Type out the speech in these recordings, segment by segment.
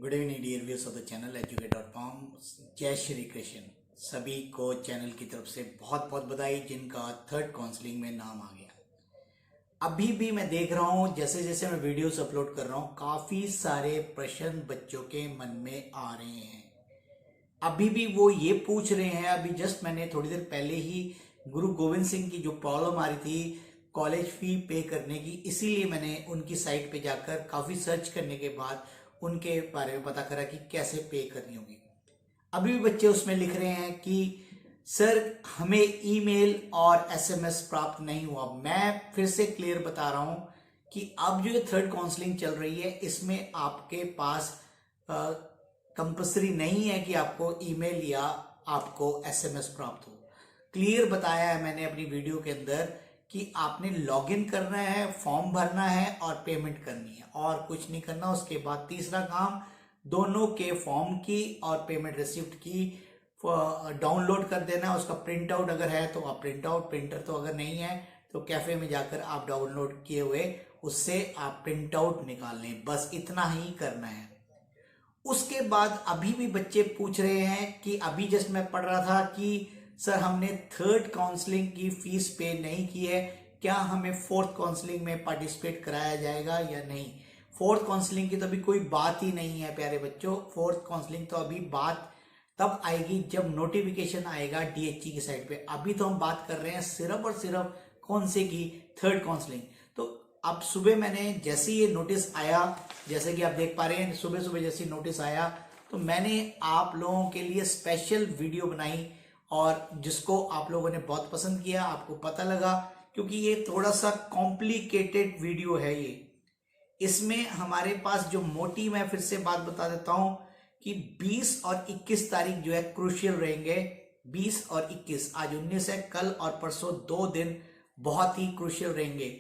Good evening dear viewers of the channel educate.com। जय श्री कृष्ण। सभी को चैनल की तरफ से बहुत बहुत बधाई जिनका थर्ड काउंसलिंग में नाम आ गया। अभी भी मैं देख रहा हूं जैसे जैसे मैं वीडियोस अपलोड कर रहा हूं काफी सारे प्रश्न बच्चों के मन में आ रहे हैं। अभी भी वो ये पूछ रहे हैं, अभी जस्ट मैंने थोड़ी देर पहले ही गुरु गोविंद सिंह की जो प्रॉब्लम आ रही थी कॉलेज फी पे करने की, इसीलिए मैंने उनकी साइट पे जाकर काफी सर्च करने के बाद उनके बारे में पता करा कि कैसे पे करनी होगी। अभी भी बच्चे उसमें लिख रहे हैं कि सर हमें ईमेल और एसएमएस प्राप्त नहीं हुआ। मैं फिर से क्लियर बता रहा हूं कि अब जो ये थर्ड काउंसलिंग चल रही है इसमें आपके पास कंपल्सरी नहीं है कि आपको ईमेल या आपको एसएमएस प्राप्त हो। क्लियर बताया है मैंने अपनी वीडियो के अंदर कि आपने लॉगिन करना है, फॉर्म भरना है और पेमेंट करनी है और कुछ नहीं करना। उसके बाद तीसरा काम दोनों के फॉर्म की और पेमेंट रिसिप्ट की डाउनलोड कर देना। उसका प्रिंट आउट अगर है तो आप प्रिंट आउट, प्रिंटर तो अगर नहीं है तो कैफे में जाकर आप डाउनलोड किए हुए उससे आप प्रिंट आउट निकाल लें। बस इतना ही करना है। उसके बाद अभी भी बच्चे पूछ रहे हैं कि अभी जस्ट मैं पढ़ रहा था कि सर हमने थर्ड काउंसलिंग की फीस पे नहीं की है, क्या हमें फोर्थ काउंसलिंग में पार्टिसिपेट कराया जाएगा या नहीं। फोर्थ काउंसलिंग की तो अभी कोई बात ही नहीं है प्यारे बच्चों। फोर्थ काउंसलिंग तो अभी बात तब आएगी जब नोटिफिकेशन आएगा डीएचई की साइट पे। अभी तो हम बात कर रहे हैं सिर्फ और सिर्फ कौन से की, थर्ड काउंसलिंग। तो अब सुबह मैंने जैसे ये नोटिस आया, जैसे कि आप देख पा रहे हैं सुबह सुबह जैसे नोटिस आया तो मैंने आप लोगों के लिए स्पेशल वीडियो बनाई और जिसको आप लोगों ने बहुत पसंद किया, आपको पता लगा क्योंकि ये थोड़ा सा कॉम्प्लिकेटेड वीडियो है। ये इसमें हमारे पास जो मोटी, मैं फिर से बात बता देता हूं कि 20 और 21 तारीख जो है क्रूशियल रहेंगे। 20 और 21, आज 19 है, कल और परसों 2 दिन बहुत ही क्रूशियल रहेंगे।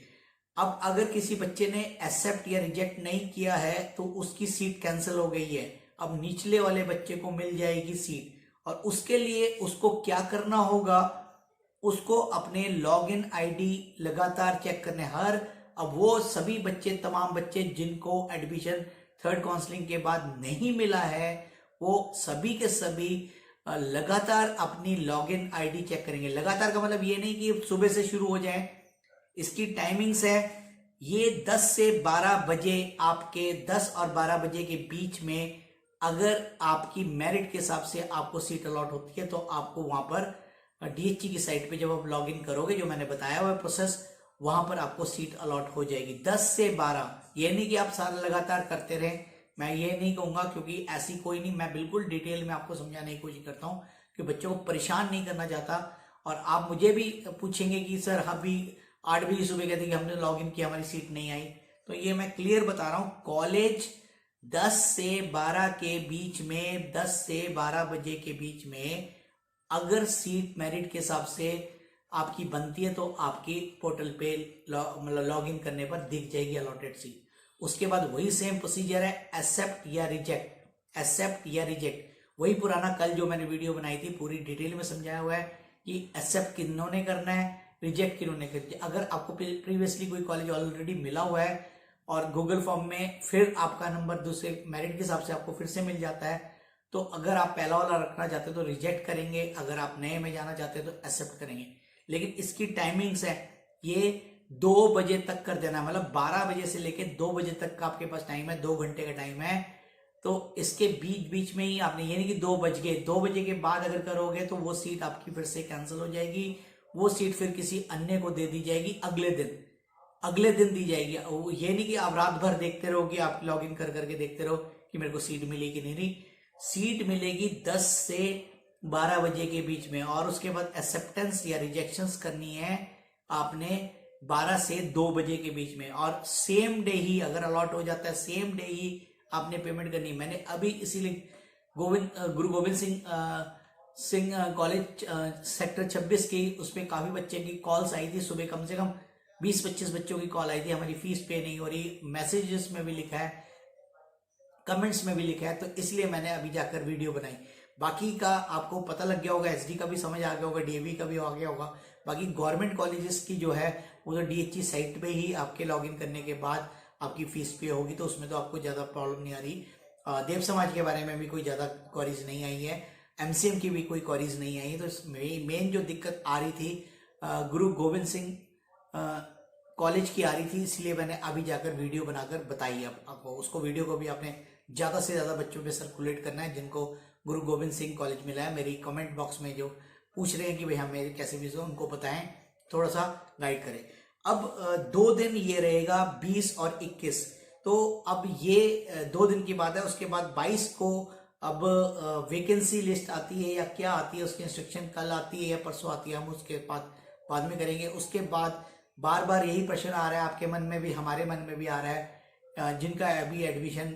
अब अगर किसी बच्चे ने एक्सेप्ट या रिजेक्ट नहीं किया है तो उसकी सीट कैंसिल हो गई है। अब निचले वाले बच्चे को मिल जाएगी सीट और उसके लिए उसको क्या करना होगा, उसको अपने लॉगिन आईडी लगातार चेक करने हर। अब वो सभी बच्चे, तमाम बच्चे जिनको एडमिशन थर्ड काउंसलिंग के बाद नहीं मिला है वो सभी के सभी लगातार अपनी लॉगिन आईडी चेक करेंगे। लगातार का मतलब ये नहीं कि सुबह से शुरू हो जाए। इसकी टाइमिंग्स है ये 10 से 12 बजे, आपके 10 और 12 बजे के बीच में अगर आपकी मेरिट के हिसाब से आपको सीट अलॉट होती है तो आपको वहां पर डीएचई की साइट पे जब आप लॉगिन करोगे, जो मैंने बताया हुआ प्रोसेस, वहां पर आपको सीट अलॉट हो जाएगी 10 से 12। ये नहीं कि आप सारा लगातार करते रहें, मैं ये नहीं कहूंगा क्योंकि ऐसी कोई नहीं। मैं बिल्कुल डिटेल में आपको समझाने की कोशिश करता हूं कि बच्चों को परेशान नहीं करना चाहता। और आप मुझे भी पूछेंगे कि सर अभी 8 बजे सुबह कहते कि हमने लॉगिन किया हमारी सीट नहीं आई, तो ये मैं क्लियर बता रहा हूं। कॉलेज 10 से 12 के बीच में, 10 से 12 बजे के बीच में अगर सीट मेरिट के हिसाब से आपकी बनती है तो आपकी पोर्टल पे लॉगिन करने पर दिख जाएगी अलॉटेड सीट। उसके बाद वही सेम प्रोसीजर है, एक्सेप्ट या रिजेक्ट, एक्सेप्ट या रिजेक्ट। वही पुराना कल जो मैंने वीडियो बनाई थी पूरी डिटेल में समझाया हुआ है कि एक्सेप्ट किन्होंने करना है, रिजेक्ट किन्होंने करना है। अगर आपको प्रीवियसली कोई कॉलेज ऑलरेडी मिला हुआ है और गूगल फॉर्म में फिर आपका नंबर दूसरे मेरिट के हिसाब से आपको फिर से मिल जाता है तो अगर आप पहला वाला रखना चाहते हो तो रिजेक्ट करेंगे, अगर आप नए में जाना चाहते हो तो एक्सेप्ट करेंगे। लेकिन इसकी टाइमिंग्स है ये 2 बजे तक कर देना, मतलब 12 बजे से लेके 2 बजे तक का आपके पास टाइम है, 2 घंटे का टाइम है। तो इसके बीच बीच में ही आपने, ये नहीं कि 2 बज गए, 2 बजे के बाद अगर करोगे तो वो सीट आपकी फिर से कैंसिल हो जाएगी। वो सीट फिर किसी अन्य को दे दी जाएगी, अगले दिन दी जाएगी। ये नहीं कि आप रात भर देखते रहो कि आप लॉगिन कर करके देखते रहो कि मेरे को सीट मिली कि नहीं। सीट मिलेगी 10 से 12 बजे के बीच में और उसके बाद एक्सेप्टेंस या रिजेक्शंस करनी है आपने 12 से 2 बजे के बीच में। और सेम डे ही अगर अलॉट हो जाता है, सेम डे ही आपने पेमेंट करनी है। मैंने अभी इसीलिए गुरु गोविंद सिंह कॉलेज सेक्टर 26 की उसमें काफी बच्चे की कॉल्स आई थी सुबह, कम से कम 20-25 बच्चों की कॉल आई थी, हमारी फीस पे नहीं हो रही। मैसेजेस में भी लिखा है, कमेंट्स में भी लिखा है, तो इसलिए मैंने अभी जाकर वीडियो बनाई। बाकी का आपको पता लग गया होगा, एसडी का भी समझ आ गया होगा, डीएवी का भी आ गया होगा। बाकी गवर्नमेंट कॉलेजेस की जो है वो तो डीएचई साइट पे ही आपके लॉगिन करने के बाद आपकी फीस पे होगी, तो उसमें तो आपको ज्यादा प्रॉब्लम नहीं आ रही। देव समाज के बारे में भी कोई ज़्यादा क्वेरीज नहीं आई है, एमसीएम की भी कोई क्वेरीज नहीं आई है। तो मेन जो दिक्कत आ रही थी गुरु गोविंद सिंह कॉलेज की आ रही थी, इसलिए मैंने अभी जाकर वीडियो बनाकर बताई है आपको। उसको वीडियो को भी आपने ज़्यादा से ज़्यादा बच्चों पे सर्कुलेट करना है जिनको गुरु गोविंद सिंह कॉलेज मिला है। मेरी कमेंट बॉक्स में जो पूछ रहे हैं कि भाई हमें कैसे भी हो, उनको बताएं, थोड़ा सा गाइड करें। अब 2 दिन ये रहेगा 20 और 21, तो अब ये 2 दिन की बात है। उसके बाद 22 को अब वैकेंसी लिस्ट आती है या क्या आती है, उसकी इंस्ट्रक्शन कल आती है या परसों आती है, हम उसके बाद में करेंगे। उसके बाद बार बार यही प्रश्न आ रहा है आपके मन में भी, हमारे मन में भी आ रहा है, जिनका अभी एडमिशन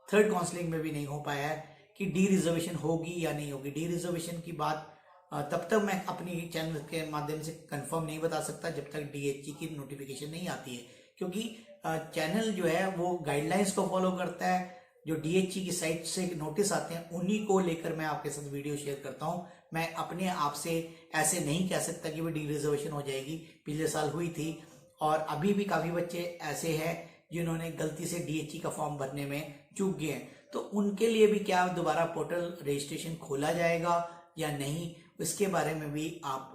3rd काउंसलिंग में भी नहीं हो पाया है, कि डी रिजर्वेशन होगी या नहीं होगी। डी रिजर्वेशन की बात तब तक मैं अपनी चैनल के माध्यम से कंफर्म नहीं बता सकता जब तक डीएचई की नोटिफिकेशन नहीं आती है, क्योंकि चैनल जो है वो गाइडलाइंस को फॉलो करता है। जो डीएचई की साइट से नोटिस आते हैं उन्हीं को लेकर मैं आपके साथ वीडियो शेयर करता हूं। मैं अपने आप से ऐसे नहीं कह सकता कि वो डी रिजर्वेशन हो जाएगी, पिछले साल हुई थी। और अभी भी काफ़ी बच्चे ऐसे हैं जिन्होंने गलती से डीएचई का फॉर्म भरने में चूक गए हैं, तो उनके लिए भी क्या दोबारा पोर्टल रजिस्ट्रेशन खोला जाएगा या नहीं, इसके बारे में भी आप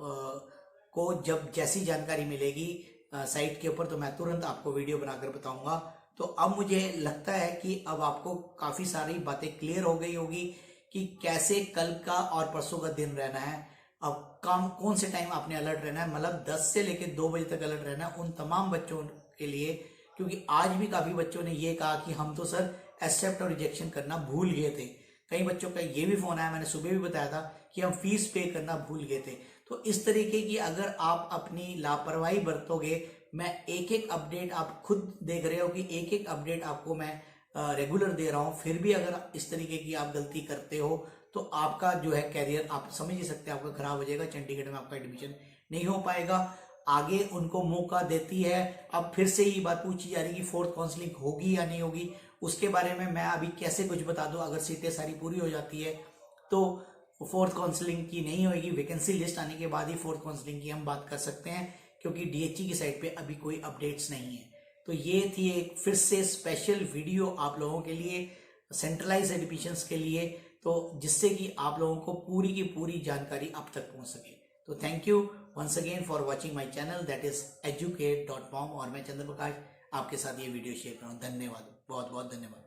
को जब जैसी जानकारी मिलेगी साइट के ऊपर तो मैं तुरंत आपको वीडियो बनाकर बताऊंगा। तो अब मुझे लगता है कि अब आपको काफ़ी सारी बातें क्लियर हो गई होगी कि कैसे कल का और परसों का दिन रहना है। अब काम कौन से टाइम आपने अलर्ट रहना है, मतलब 10 से लेकर 2 बजे तक अलर्ट रहना है उन तमाम बच्चों के लिए, क्योंकि आज भी काफ़ी बच्चों ने ये कहा कि हम तो सर एक्सेप्ट और रिजेक्शन करना भूल गए थे। कई बच्चों का ये भी फोन आया, मैंने सुबह भी बताया था कि हम फीस पे करना भूल गए थे। तो इस तरीके की अगर आप अपनी लापरवाही बरतोगे, मैं एक एक अपडेट, आप खुद देख रहे हो कि एक एक अपडेट आपको मैं रेगुलर दे रहा हूं, फिर भी अगर इस तरीके की आप गलती करते हो तो आपका जो है कैरियर आप समझ ही सकते हैं आपका खराब हो जाएगा। चंडीगढ़ में आपका एडमिशन नहीं हो पाएगा। आगे उनको मौका देती है। अब फिर से ये बात पूछी जा रही है कि 4th काउंसलिंग होगी या नहीं होगी, उसके बारे में मैं अभी कैसे कुछ बता दूं। अगर सीटें सारी पूरी हो जाती है तो 4th काउंसलिंग की नहीं होगी, वैकेंसी लिस्ट आने के बाद ही 4th काउंसलिंग की हम बात कर सकते हैं, क्योंकि डीएचई की साइट पे अभी कोई अपडेट्स नहीं है। तो ये थी एक फिर से स्पेशल वीडियो आप लोगों के लिए, सेंट्रलाइज एडमिशंस के लिए, तो जिससे कि आप लोगों को पूरी की पूरी जानकारी अब तक पहुंच सके। तो thank you once again for watching my channel, that is educate.com, और मैं चंद्र प्रकाश आपके साथ ये वीडियो शेयर कर रहा हूँ। धन्यवाद, बहुत बहुत धन्यवाद।